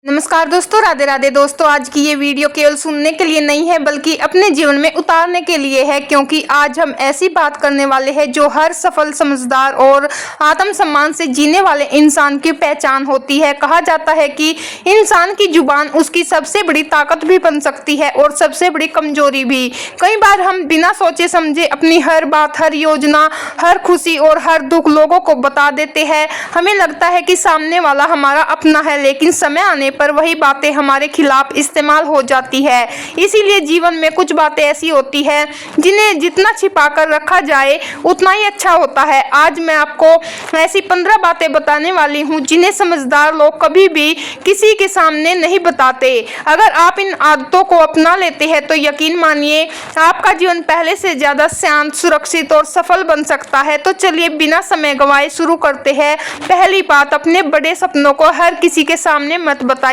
नमस्कार दोस्तों, राधे राधे दोस्तों। आज की ये वीडियो केवल सुनने के लिए नहीं है बल्कि अपने जीवन में उतारने के लिए है, क्योंकि आज हम ऐसी बात करने वाले हैं जो हर सफल, समझदार और आत्मसम्मान से जीने वाले इंसान की पहचान होती है। कहा जाता है कि इंसान की जुबान उसकी सबसे बड़ी ताकत भी बन सकती है और सबसे बड़ी कमजोरी भी। कई बार हम बिना सोचे समझे अपनी हर बात, हर योजना, हर खुशी और हर दुख लोगों को बता देते हैं। हमें लगता है कि सामने वाला हमारा अपना है, लेकिन समय आने पर वही बातें हमारे खिलाफ इस्तेमाल हो जाती है। इसीलिए जीवन में कुछ बातें ऐसी होती है जिन्हें जितना छिपा कर रखा जाए उतना ही अच्छा होता है। आज मैं आपको ऐसी 15 बातें बताने वाली हूँ जिन्हें समझदार लोग कभी भी किसी के सामने नहीं बताते। अगर आप इन आदतों को अपना लेते हैं तो यकीन मानिए आपका जीवन पहले से ज्यादा शांत, सुरक्षित और सफल बन सकता है। तो चलिए बिना समय गंवाए शुरू करते हैं। पहली बात, अपने बड़े सपनों को हर किसी के सामने मत बताइए।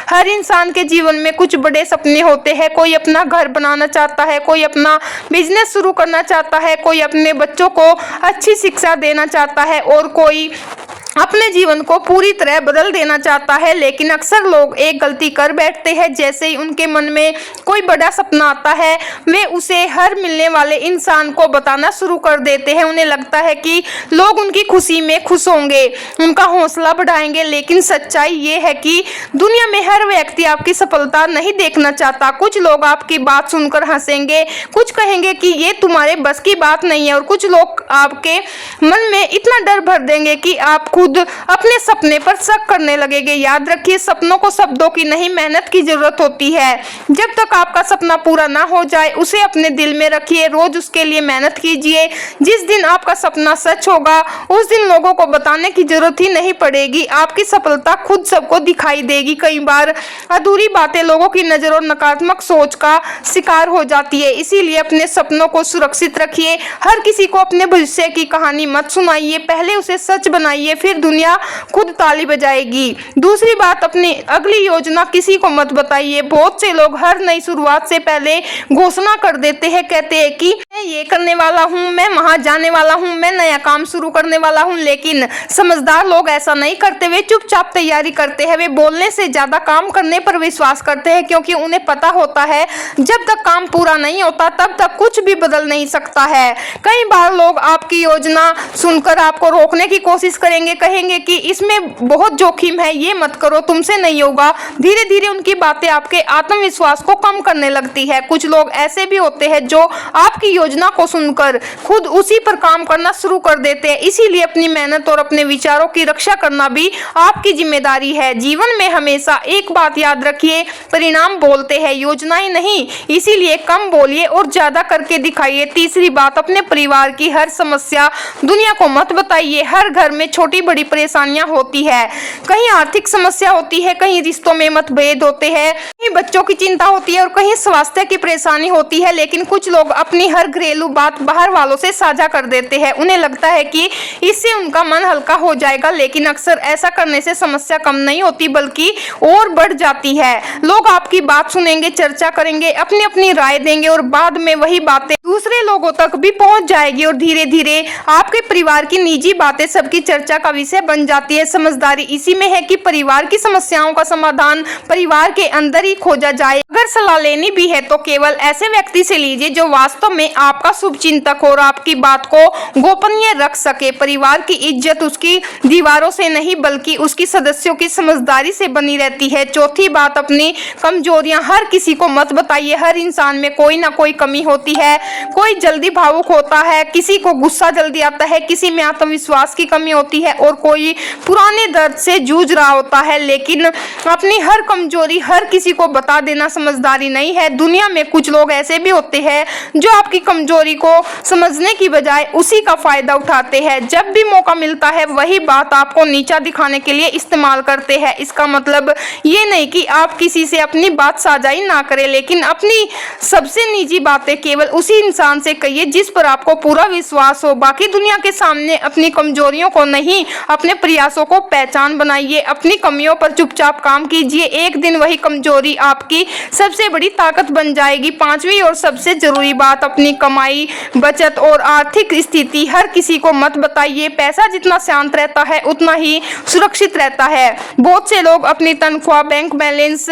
हर इंसान के जीवन में कुछ बड़े सपने होते हैं। कोई अपना घर बनाना चाहता है, कोई अपना बिजनेस शुरू करना चाहता है, कोई अपने बच्चों को अच्छी शिक्षा देना चाहता है और कोई अपने जीवन को पूरी तरह बदल देना चाहता है। लेकिन अक्सर लोग एक गलती कर बैठते हैं। जैसे ही उनके मन में कोई बड़ा सपना आता है वे उसे हर मिलने वाले इंसान को बताना शुरू कर देते हैं। उन्हें लगता है कि लोग उनकी खुशी में खुश होंगे, उनका हौसला बढ़ाएंगे। लेकिन सच्चाई ये है कि दुनिया में हर व्यक्ति आपकी सफलता नहीं देखना चाहता। कुछ लोग आपकी बात सुनकर हंसेंगे, कुछ कहेंगे कि ये तुम्हारे बस की बात नहीं है और कुछ लोग आपके मन में इतना डर भर देंगे कि आप खुद अपने सपने पर शक करने लगेंगे। याद रखिए, सपनों को शब्दों की नहीं, मेहनत की जरूरत होती है। जब तक आपका सपना पूरा ना हो जाए उसे अपने दिल में रखिए, रोज उसके लिए मेहनत कीजिए। जिस दिन आपका सपना सच होगा उस दिन लोगों को बताने की जरूरत ही नहीं पड़ेगी। आपकी सफलता खुद सबको दिखाई देगी। कई बार अधूरी बातें लोगों की नजर और नकारात्मक सोच का शिकार हो जाती है। इसीलिए अपने सपनों को सुरक्षित रखिए। हर किसी को अपने भविष्य की कहानी मत सुनाइए, पहले उसे सच बनाइए, फिर दुनिया खुद ताली बजाएगी। दूसरी बात, अपनी अगली योजना किसी को मत बताइए। बहुत से लोग हर नई शुरुआत से पहले घोषणा कर देते हैं, कहते हैं कि मैं ये करने वाला हूँ, मैं वहां जाने वाला हूँ, मैं नया काम शुरू करने वाला हूँ। लेकिन समझदार लोग ऐसा नहीं करते, वे चुपचाप तैयारी करते हैं। वे बोलने से ज्यादा काम करने पर विश्वास करते हैं, क्योंकि उन्हें पता होता है जब तक काम पूरा नहीं होता तब तक कुछ भी बदल नहीं सकता है। कई बार लोग आपकी योजना सुनकर आपको रोकने की कोशिश करेंगे, कहेंगे कि इसमें बहुत जोखिम है, ये मत करो, तुमसे नहीं होगा। धीरे धीरे उनकी बातें आपके आत्मविश्वास को कम करने लगती है। कुछ लोग ऐसे भी होते हैं जो आपकी योजना को सुनकर खुद उसी पर काम करना शुरू कर देते हैं। इसीलिए अपनी मेहनत और अपने विचारों की रक्षा करना भी आपकी जिम्मेदारी है। जीवन में हमेशा एक बात याद रखिए, परिणाम बोलते हैं, योजनाएं नहीं। इसीलिए कम बोलिए और ज्यादा करके दिखाइए। तीसरी बात, अपने परिवार की हर समस्या दुनिया को मत बताइए। हर घर में छोटी बड़ी परेशानियां होती है। कहीं आर्थिक समस्या होती है, कहीं रिश्तों में मतभेद होते हैं, कहीं बच्चों की चिंता होती है और कहीं स्वास्थ्य की परेशानी होती है। लेकिन कुछ लोग अपनी हर घरेलू बात बाहर वालों से साझा कर देते हैं। उन्हें लगता है कि इससे उनका मन हल्का हो जाएगा, लेकिन अक्सर ऐसा करने से समस्या कम नहीं होती बल्कि और बढ़ जाती है। लोग आपकी बात सुनेंगे, चर्चा करेंगे, अपनी अपनी राय देंगे और बाद में वही बातें दूसरे लोगों तक भी पहुंच जाएगी और धीरे धीरे आपके परिवार की निजी बातें सबकी चर्चा का विषय बन जाती है। समझदारी इसी में है कि परिवार की समस्याओं का समाधान परिवार के अंदर ही खोजा जाए। अगर सलाह लेनी भी है तो केवल ऐसे व्यक्ति से लीजिए जो वास्तव में आपका शुभचिंतक हो और आपकी बात को गोपनीय रख सके। परिवार की इज्जत उसकी दीवारों से नहीं बल्कि उसकी सदस्यों की समझदारी से बनी रहती है। चौथी बात, अपनी कमजोरियां हर किसी को मत बताइए। हर इंसान में कोई ना कोई कमी होती है। कोई जल्दी भावुक होता है, किसी को गुस्सा जल्दी आता है, किसी में आत्मविश्वास की कमी होती है और कोई पुराने दर्द से जूझ रहा होता है। लेकिन अपनी हर कमजोरी हर किसी को बता देना समझदारी नहीं है। दुनिया में कुछ लोग ऐसे भी होते हैं जो आपकी कमजोरी को समझने की बजाय उसी का फायदा उठाते हैं। जब भी मौका मिलता है वही बात आपको नीचा दिखाने के लिए इस्तेमाल करते हैं। इसका मतलब ये नहीं कि आप किसी से अपनी बात साझाई ना करें, लेकिन अपनी सबसे निजी बातें केवल उसी इंसान से कहिए जिस पर आपको पूरा विश्वास हो। बाकी दुनिया के सामने अपनी कमजोरियों को नहीं अपने प्रयासों को पहचान बनाइए, अपनी कमियों पर चुपचाप काम कीजिए। एक दिन वही कमजोरी आपकी सबसे बड़ी ताकत बन जाएगी। पांचवी और सबसे जरूरी बात, अपनी कमाई, बचत और आर्थिक स्थिति हर किसी को मत बताइए। पैसा जितना शांत रहता है उतना ही सुरक्षित रहता है। बहुत से लोग अपनी तनख्वाह, बैंक बैलेंस,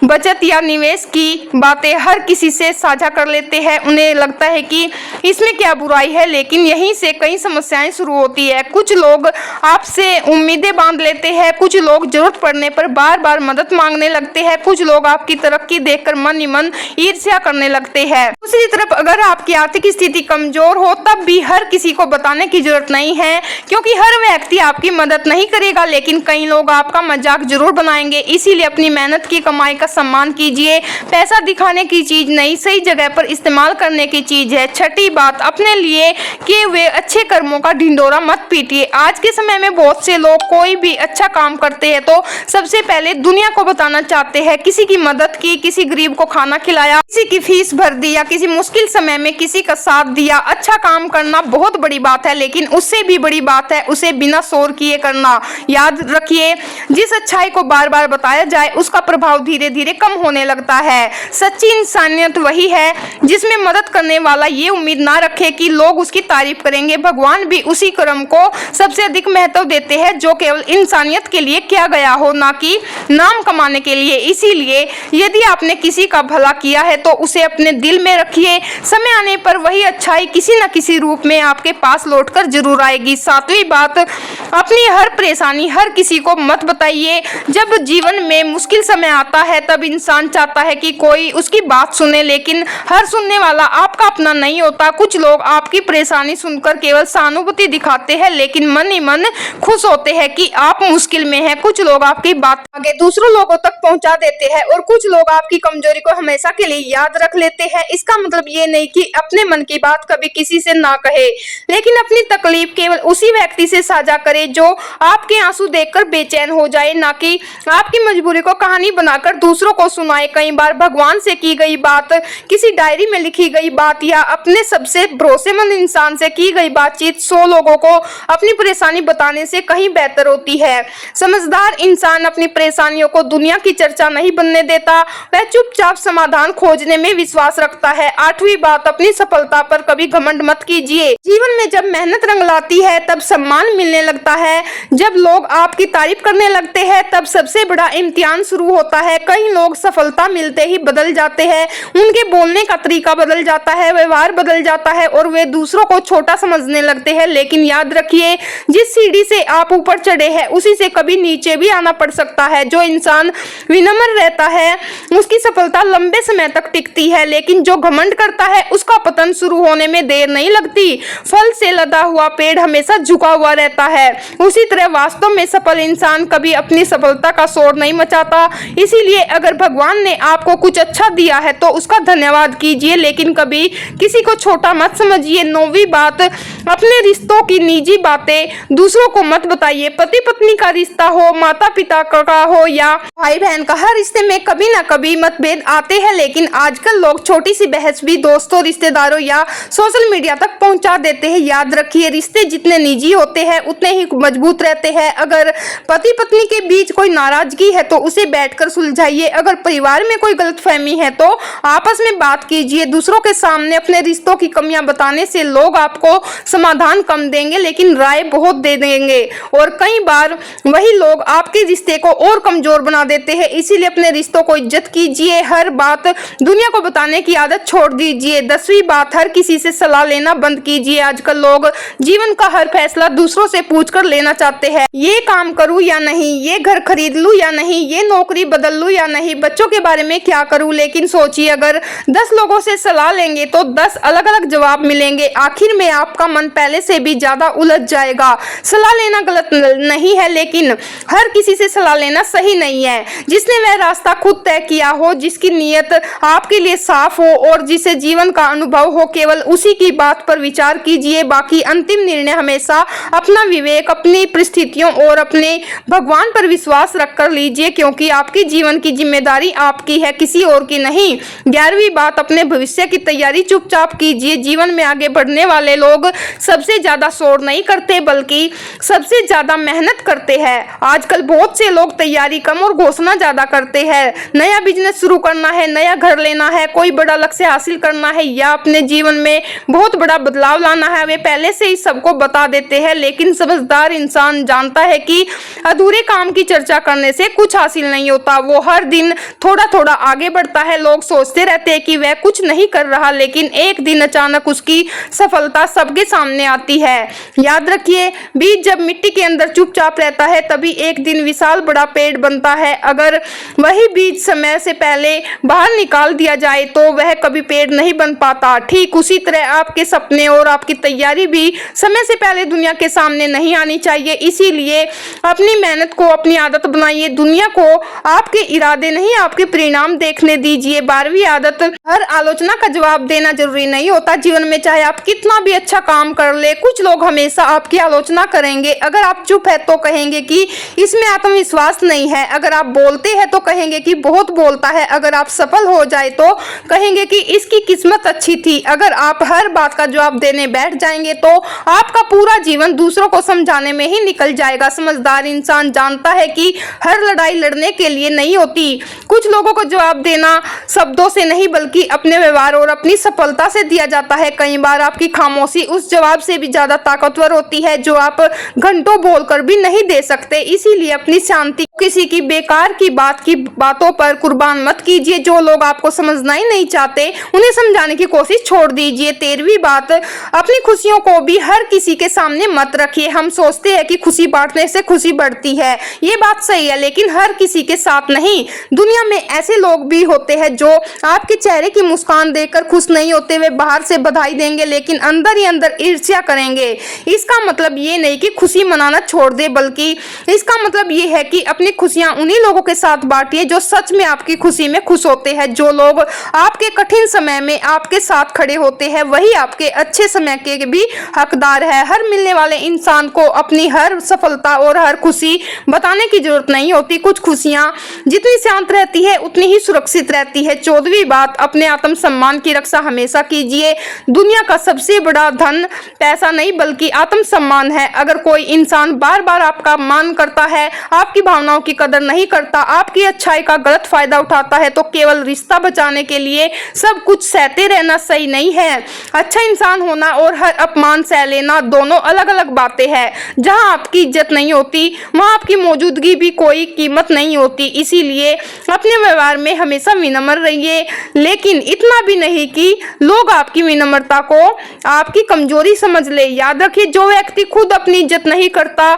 बचत या निवेश की बातें हर किसी से साझा कर लेते हैं। उन्हें लगता है कि इसमें क्या बुराई है, लेकिन यहीं से कई समस्याएं शुरू होती है। कुछ लोग आपसे उम्मीदें बांध लेते हैं, कुछ लोग जरूरत पड़ने पर बार बार मदद मांगने लगते हैं, कुछ लोग आपकी तरक्की देखकर मन ही मन ईर्ष्या करने लगते हैं। दूसरी तरफ अगर आपकी आर्थिक स्थिति कमजोर हो तब भी हर किसी को बताने की जरूरत नहीं है, क्योंकि हर व्यक्ति आपकी मदद नहीं करेगा, लेकिन कई लोग आपका मजाक जरूर बनाएंगे। इसीलिए अपनी मेहनत की कमाई का सम्मान कीजिए। पैसा दिखाने की चीज नहीं, सही जगह पर इस्तेमाल करने की चीज है। छठी बात, अपने लिए किए हुए अच्छे कर्मों का ढिंढोरा मत पीटिए। आज के समय में बहुत से लोग कोई भी अच्छा काम करते हैं तो सबसे पहले दुनिया को बताना चाहते हैं। किसी की मदद की, किसी गरीब को खाना खिलाया, किसी की फीस भर दी या किसी मुश्किल समय में किसी का साथ दिया। अच्छा काम करना बहुत बड़ी बात है, लेकिन उससे भी बड़ी बात है उसे बिना शोर किए करना। याद रखिए, जिस अच्छाई को बार बार बताया जाए उसका प्रभाव धीरे धीरे कम होने लगता है। सच्ची इंसानियत वही है जिसमें मदद करने वाला ये उम्मीद ना रखे कि लोग उसकी तारीफ करेंगे। भगवान भी उसी कर्म को सबसे अधिक महत्व देते हैं जो केवल इंसानियत के लिए किया गया हो, ना कि नाम कमाने के लिए। इसीलिए यदि आपने किसी का भला किया है तो उसे अपने दिल में रखिए। समय आने पर वही अच्छाई किसी न किसी रूप में आपके पास लौटकर जरूर आएगी। सातवीं बात, अपनी हर परेशानी हर किसी को मत बताइए। जब जीवन में मुश्किल समय आता है तब इंसान चाहता है कि कोई उसकी बात सुने, लेकिन हर सुनने वाला आपका अपना नहीं होता। कुछ लोग आपकी परेशानी सुनकर केवल सहानुभूति दिखाते हैं, लेकिन मन ही मन खुश होते हैं कि आप मुश्किल में हैं। कुछ लोग आपकी बात आगे दूसरों लोगों तक पहुंचा देते हैं और कुछ लोग आपकी कमजोरी को हमेशा के लिए याद रख लेते हैं। इसका मतलब ये नहीं कि अपने मन की बात कभी किसी से ना कहे, लेकिन अपनी तकलीफ केवल उसी व्यक्ति से साझा करे जो आपके आंसू देखकर बेचैन हो जाए, ना कि आपकी मजबूरी को कहानी बनाकर दूसरों को सुनाए। कई बार भगवान से की गई बात, किसी डायरी में लिखी गई बात या अपने सबसे भरोसेमंद इंसान से की गई बातचीत 100 लोगों को अपनी परेशानी बताने से कहीं बेहतर होती है। समझदार इंसान अपनी परेशानियों को दुनिया की चर्चा नहीं बनने देता, वह चुपचाप समाधान खोजने में विश्वास रखता है। आठवीं बात, अपनी सफलता पर कभी घमंड मत कीजिए। जीवन में जब मेहनत रंग लाती है तब सम्मान मिलने लगता है। जब लोग आपकी तारीफ करने लगते हैं तब सबसे बड़ा इम्तिहान शुरू होता है। कई लोग सफलता मिलते ही बदल जाते हैं, उनके बोलने का तरीका बदल जाता है, व्यवहार बदल जाता है और वे दूसरों को छोटा समझने लगते हैं। लेकिन याद रखिए, जिस सीढ़ी से आप ऊपर चढ़े हैं उसी से कभी नीचे भी आना पड़ सकता है। जो इंसान विनम्र रहता है उसकी सफलता लंबे समय तक टिकती है, लेकिन जो घमंड करता है उसका पतन शुरू होने में देर नहीं लगती। फल से लदा हुआ पेड़ हमेशा झुका हुआ रहता है। उसी तरह वास्तव में सफल इंसान कभी अपनी सफलता का शोर नहीं मचाता। इसीलिए अगर भगवान ने आपको कुछ अच्छा दिया है तो उसका धन्यवाद कीजिए, लेकिन कभी किसी को छोटा मत समझिए। 9वीं बात, अपने रिश्तों की निजी बातें दूसरों को मत बताइए। पति पत्नी का रिश्ता हो, माता पिता का हो या भाई बहन का, हर रिश्ते में कभी ना कभी मतभेद आते हैं, लेकिन आजकल लोग छोटी सी बहस भी दोस्तों, रिश्तेदारों या सोशल मीडिया तक पहुंचा देते हैं। याद रखिए, रिश्ते जितने निजी होते हैं उतने ही मजबूत रहते हैं। अगर पति पत्नी के बीच कोई नाराजगी है तो उसे बैठकर सुलझाइए। अगर परिवार में कोई गलतफहमी है तो आपस में बात कीजिए। दूसरों के सामने अपने रिश्तों की कमियां बताने से लोग आपको समाधान कम देंगे, लेकिन राय बहुत दे देंगे, और कई बार वही लोग आपके रिश्ते को और कमजोर बना देते हैं। इसीलिए अपने रिश्तों को इज्जत कीजिए। हर बात दुनिया को बताने की आदत छोड़ दीजिए। 10वीं बात, हर किसी से सलाह लेना बंद कीजिए। आजकल लोग जीवन का हर फैसला दूसरों से पूछकर लेना चाहते हैं। ये काम करूं या नहीं, ये घर खरीद लूं या नहीं, ये नौकरी बदल लूं या नहीं, बच्चों के बारे में क्या करूं। लेकिन सोचिए, अगर 10 लोगों से सलाह लेंगे तो 10 अलग अलग जवाब मिलेंगे। आखिर में आपका मन पहले से भी ज्यादा उलझ जाएगा। सलाह लेना गलत नहीं है, लेकिन हर किसी से सलाह लेना सही नहीं है। जिसने वह रास्ता खुद तय किया हो, जिसकी नीयत आपके लिए साफ हो और जिसे जीवन का अनुभव हो, केवल उसी की बात पर विचार कीजिए। बाकी अंतिम निर्णय हमेशा अपना विवेक, अपनी परिस्थितियों और अपने भगवान पर विश्वास रखकर लीजिए, क्योंकि आपके जीवन की जिम्मेदारी आपकी है, किसी और की नहीं। 11वीं बात, अपने भविष्य की तैयारी चुपचाप कीजिए। जीवन में आगे बढ़ने वाले लोग सबसे ज्यादा शोर नहीं करते, बल्कि सबसे ज्यादा मेहनत करते हैं। आजकल बहुत से लोग तैयारी कम और घोषणा ज्यादा करते हैं। नया बिजनेस शुरू करना है, नया घर लेना है, कोई बड़ा लक्ष्य हासिल करना है या अपने जीवन में बहुत बड़ा बदलाव लाना है, वे पहले से ही सबको बता देते हैं। लेकिन समझदार इंसान जानता है कि अधूरे काम की चर्चा करने से कुछ हासिल नहीं होता। वो हर दिन थोड़ा थोड़ा आगे बढ़ता है। लोग सोचते रहते हैं कि वह कुछ नहीं कर रहा, लेकिन एक दिन अचानक उसकी सफलता सबके सामने आती है। याद रखिए, बीज जब मिट्टी के अंदर चुपचाप रहता है तभी एक दिन विशाल बड़ा पेड़ बनता है। अगर वही बीज समय से पहले बाहर निकाल दिया जाए तो वह कभी पेड़ नहीं बन पाता। ठीक उसी तरह आपके सपने और आपकी तैयारी भी समय से पहले दुनिया के सामने नहीं आनी चाहिए। इसीलिए अपनी मेहनत को अपनी आदत बनाइए। दुनिया को आपके इरादे नहीं, आपके परिणाम देखने दीजिए। 12वीं आदत, हर आलोचना का जवाब देना जरूरी नहीं होता। जीवन में चाहे आप कितना भी अच्छा काम कर ले, कुछ लोग हमेशा आपकी आलोचना करेंगे। अगर आप चुप है तो कहेंगे कि इसमें आत्मविश्वास नहीं है। अगर आप बोलते हैं तो कहेंगे कि बहुत बोलता है। अगर आप सफल हो जाए तो कहेंगे कि इसकी किस्मत अच्छी थी। अगर आप हर बात का जवाब देने बैठ जाएंगे तो आपका पूरा जीवन दूसरों को समझाने में ही निकल जाएगा। समझदार इंसान जानता है कि हर लड़ाई लड़ने के लिए नहीं होती। कुछ लोगों को जवाब देना शब्दों से नहीं बल्कि अपने व्यवहार और अपनी सफलता से दिया जाता है। कई बार आपकी खामोशी उस जवाब से भी ज्यादा ताकतवर होती है जो आप घंटों बोलकर भी नहीं दे सकते। इसीलिए अपनी शांति किसी की बेकार की बातों पर कुर्बान मत कीजिए। जो लोग आपको समझना ही नहीं चाहते उन्हें समझाने की कोशिश छोड़ दीजिए। 13वीं बात, अपनी खुशियों को भी हर किसी के सामने मत रखिए। हम सोचते हैं कि खुशी बांटने से खुशी बढ़ती है, ये बात सही है, लेकिन हर किसी के साथ नहीं। दुनिया में ऐसे लोग भी होते हैं जो आपके चेहरे की मुस्कान देखकर खुश नहीं होते। वे बाहर से बधाई देंगे लेकिन अंदर ही अंदर ईर्ष्या करेंगे। इसका मतलब ये नहीं कि खुशी मनाना छोड़ दे, बल्कि इसका मतलब ये है कि अपनी खुशियां उन्हीं लोगों के साथ बांटिए जो सच में आपकी खुशी में खुश होते हैं। जो लोग आपके कठिन समय में आपके साथ खड़े होते हैं वही आपके अच्छे समय के भी हकदार है। हर मिलने वाले इंसान को अपनी हर सफलता और हर खुशी बताने की जरूरत नहीं होती। कुछ खुशियां जितनी शांत रहती है उतनी ही सुरक्षित रहती है। 14वीं बात, अपने आत्मसम्मान की रक्षा हमेशा कीजिए। दुनिया का सबसे बड़ा धन पैसा नहीं बल्कि आत्मसम्मान है। अगर कोई इंसान बार बार आपका अपमान करता है, आपकी भावनाओं की कदर नहीं करता, आपकी अच्छाई का गलत फायदा उठाता है तो केवल रिश्ता बचाने के लिए सब कुछ सहते रहना सही नहीं है। अच्छा इंसान होना और हर अपमान सह लेना दोनों अलग अलग बातें हैं। जहां आपकी इज्जत नहीं होती वहां आपकी मौजूदगी भी कोई कीमत नहीं होती। इसीलिए अपने व्यवहार में हमेशा विनम्र रहिए, लेकिन इतना भी नहीं कि लोग आपकी विनम्रता को आपकी कमजोरी समझ ले। याद रखिए, जो व्यक्ति खुद अपनी इज्जत नहीं करता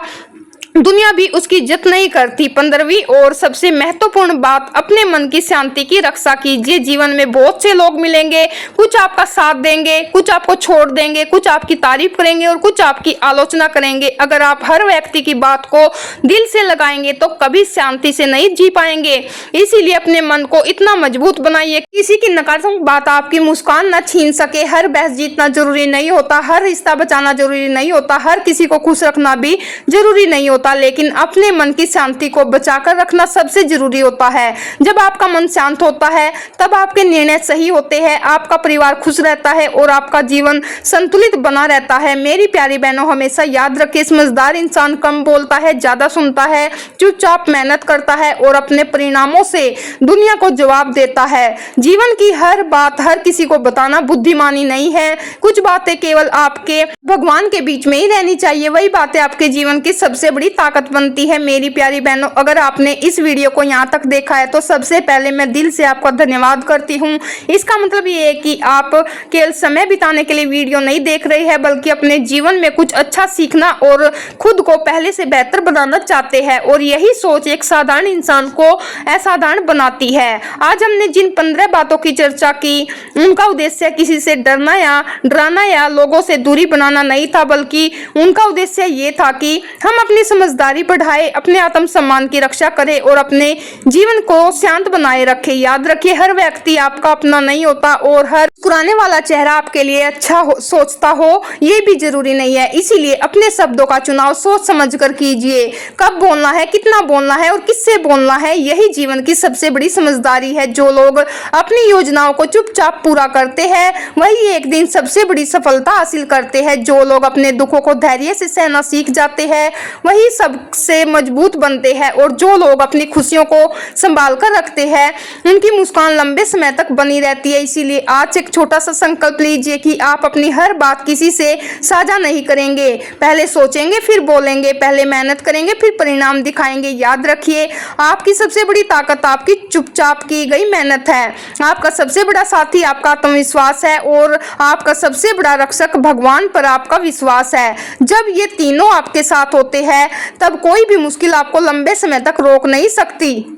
दुनिया भी उसकी इज्जत नहीं करती। 15वीं और सबसे महत्वपूर्ण बात, अपने मन की शांति की रक्षा कीजिए। जीवन में बहुत से लोग मिलेंगे, कुछ आपका साथ देंगे, कुछ आपको छोड़ देंगे, कुछ आपकी तारीफ करेंगे और कुछ आपकी आलोचना करेंगे। अगर आप हर व्यक्ति की बात को दिल से लगाएंगे तो कभी शांति से नहीं जी पाएंगे। इसीलिए अपने मन को इतना मजबूत बनाइए किसी की नकारात्मक बात आपकी मुस्कान न छीन सके। हर बहस जीतना जरूरी नहीं होता, हर रिश्ता बचाना जरूरी नहीं होता, हर किसी को खुश रखना भी जरूरी नहीं होता, लेकिन अपने मन की शांति को बचाकर रखना सबसे जरूरी होता है। जब आपका मन शांत होता है तब आपके निर्णय सही होते हैं, आपका परिवार खुश रहता है और आपका जीवन संतुलित बना रहता है। मेरी प्यारी बहनों, हमेशा याद रखिए, समझदार इंसान कम बोलता है, ज्यादा सुनता है, चुपचाप मेहनत करता है और अपने परिणामों से दुनिया को जवाब देता है। जीवन की हर बात हर किसी को बताना बुद्धिमानी नहीं है। कुछ बातें केवल आपके भगवान के बीच में ही रहनी चाहिए, वही बातें आपके जीवन की सबसे बड़ी ताकत बनती है। मेरी प्यारी बहनों, अगर आपने इस वीडियो को यहाँ तक देखा है तो सबसे पहले मैं दिल से आपका धन्यवाद करती हूँ। इसका मतलब ये है कि आप केवल समय बिताने के लिए वीडियो नहीं देख रहे हैं बल्कि अपने जीवन में कुछ अच्छा सीखना और खुद को पहले से बेहतर बनाना चाहते हैं, और यही सोच एक साधारण इंसान को असाधारण बनाती है। आज हमने जिन 15 बातों की चर्चा की उनका उद्देश्य किसी से डराना या लोगों से दूरी बनाना नहीं था, बल्कि उनका उद्देश्य ये था कि हम अपनी समझदारी बढ़ाए, अपने आत्मसम्मान की रक्षा करे और अपने जीवन को शांत बनाए रखे। याद रखिए, हर व्यक्ति आपका अपना नहीं होता और हर मुस्कुराने वाला चेहरा आपके लिए अच्छा सोचता हो ये भी जरूरी नहीं है। इसीलिए अपने शब्दों का चुनाव सोच समझ कर कीजिए। कब बोलना है, कितना बोलना है और किससे बोलना है, यही जीवन की सबसे बड़ी समझदारी है। जो लोग अपनी योजनाओं को चुपचाप पूरा करते हैं वही एक दिन सबसे बड़ी सफलता हासिल करते हैं। जो लोग अपने दुखों को धैर्य से सहना सीख जाते हैं वही सबसे मजबूत बनते हैं और जो लोग अपनी खुशियों को संभाल कर रखते हैं उनकी मुस्कान लंबे समय तक बनी रहती है। इसीलिए आज एक छोटा सा संकल्प लीजिए कि आप अपनी हर बात किसी से साझा नहीं करेंगे। पहले सोचेंगे फिर बोलेंगे, पहले मेहनत करेंगे फिर परिणाम दिखाएंगे। याद रखिए, आपकी सबसे बड़ी ताकत आपकी चुपचाप की गई मेहनत है। आपका सबसे बड़ा साथी आपका आत्मविश्वास है और आपका सबसे बड़ा रक्षक भगवान पर आपका विश्वास है। जब ये तीनों आपके साथ होते हैं तब कोई भी मुश्किल आपको लंबे समय तक रोक नहीं सकती।